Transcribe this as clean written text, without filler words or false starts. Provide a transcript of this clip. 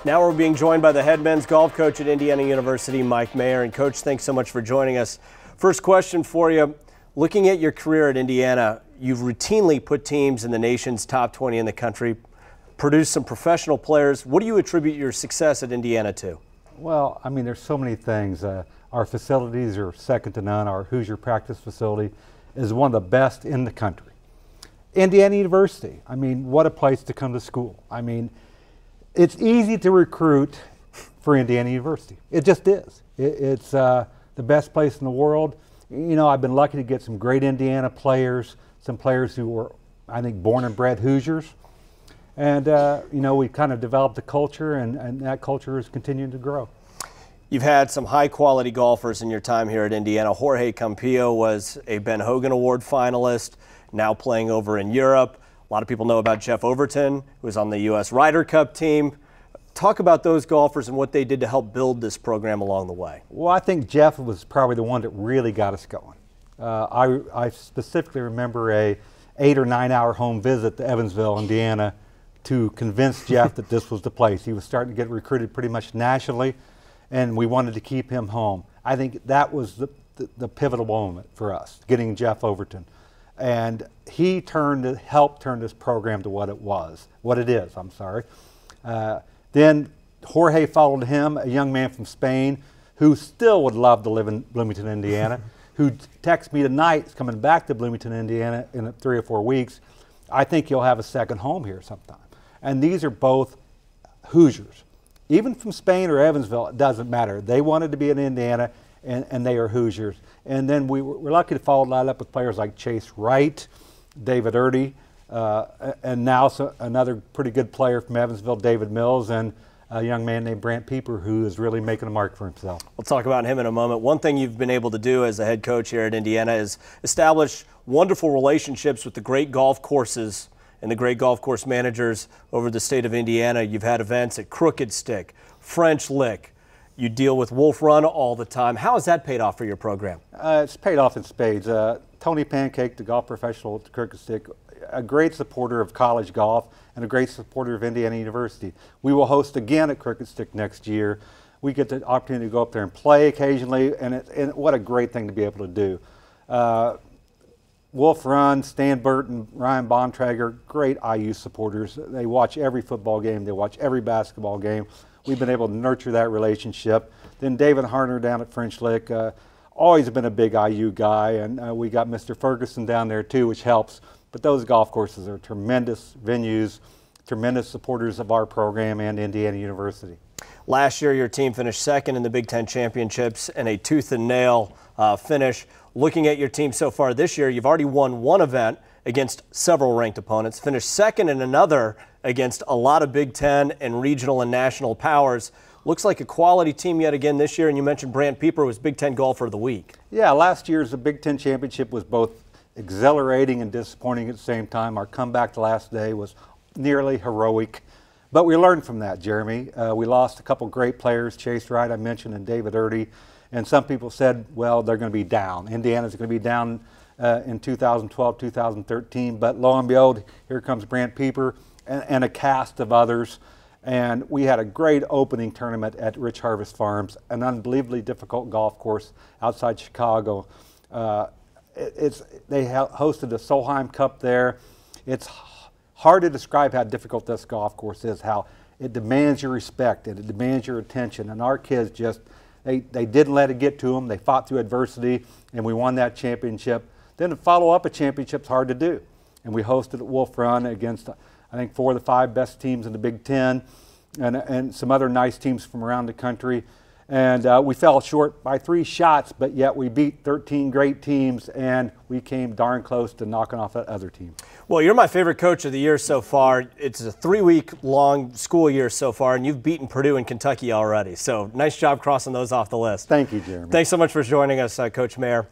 Now we're being joined by the head men's golf coach at Indiana University, Mike Mayer. And Coach, thanks so much for joining us. First question for you. Looking at your career at Indiana, you've routinely put teams in the nation's top 20 in the country, produced some professional players. What do you attribute your success at Indiana to? Well, I mean, there's so many things. Our facilities are second to none. Our Hoosier practice facility is one of the best in the country. Indiana University, I mean, what a place to come to school. I mean, it's easy to recruit for Indiana University. It just is. It's the best place in the world. You know, I've been lucky to get some great Indiana players, some players who were, I think, born and bred Hoosiers. And, you know, we kind of developed a culture, and that culture is continuing to grow. You've had some high-quality golfers in your time here at Indiana. Jorge Campillo was a Ben Hogan Award finalist, now playing over in Europe. A lot of people know about Jeff Overton, who was on the U.S. Ryder Cup team. Talk about those golfers and what they did to help build this program along the way. Well, I think Jeff was probably the one that really got us going. I specifically remember a 8 or 9 hour home visit to Evansville, Indiana, to convince Jeff that this was the place. He was starting to get recruited pretty much nationally, and we wanted to keep him home. I think that was the pivotal moment for us, getting Jeff Overton. And he helped turn this program to what it is. Then Jorge followed him, a young man from Spain who still would love to live in Bloomington, Indiana, who texted me tonight, he's coming back to Bloomington, Indiana in 3 or 4 weeks. I think you'll have a second home here sometime. And these are both Hoosiers. Even from Spain or Evansville, it doesn't matter. They wanted to be in Indiana, and they are Hoosiers. And then we're lucky to follow that up with players like Chase Wright, David Erdy, and now another pretty good player from Evansville, David Mills, and a young man named Brant Pieper, who is really making a mark for himself. We'll talk about him in a moment. One thing you've been able to do as a head coach here at Indiana is establish wonderful relationships with the great golf courses and the great golf course managers over the state of Indiana. You've had events at Crooked Stick, French Lick. You deal with Wolf Run all the time. How has that paid off for your program? It's paid off in spades. Tony Pancake, the golf professional at the Crooked Stick, a great supporter of college golf and a great supporter of Indiana University. We will host again at Crooked Stick next year. We get the opportunity to go up there and play occasionally, and what a great thing to be able to do. Wolf Run, Stan Burton, Ryan Bontrager, great IU supporters. They watch every football game. They watch every basketball game. We've been able to nurture that relationship. Then David Harner down at French Lick, always been a big IU guy, and we got Mr. Ferguson down there too, which helps. But those golf courses are tremendous venues, tremendous supporters of our program and Indiana University. Last year, your team finished second in the Big Ten Championships and a tooth and nail finish. Looking at your team so far this year, you've already won one event against several ranked opponents, finished second in another against a lot of Big Ten and regional and national powers. Looks like a quality team yet again this year, and you mentioned Brant Pieper was Big Ten Golfer of the Week. Yeah, last year's Big Ten Championship was both exhilarating and disappointing at the same time. Our comeback the last day was nearly heroic, but we learned from that, Jeremy. We lost a couple great players, Chase Wright I mentioned, and David Erdy, and some people said, well, they're going to be down. Indiana's going to be down in 2012, 2013, but lo and behold, here comes Brant Pieper and a cast of others. And we had a great opening tournament at Rich Harvest Farms, an unbelievably difficult golf course outside Chicago. They hosted the Solheim Cup there. It's hard to describe how difficult this golf course is, how it demands your respect and it demands your attention. And our kids just, they didn't let it get to them. They fought through adversity, and we won that championship. Then to follow up a championship's hard to do. And we hosted at Wolf Run against, I think, 4 of the 5 best teams in the Big Ten, and some other nice teams from around the country. And we fell short by 3 shots, but yet we beat 13 great teams, and we came darn close to knocking off that other team. Well, you're my favorite coach of the year so far. It's a 3-week-long school year so far, and you've beaten Purdue and Kentucky already. So nice job crossing those off the list. Thank you, Jeremy. Thanks so much for joining us, Coach Mayer.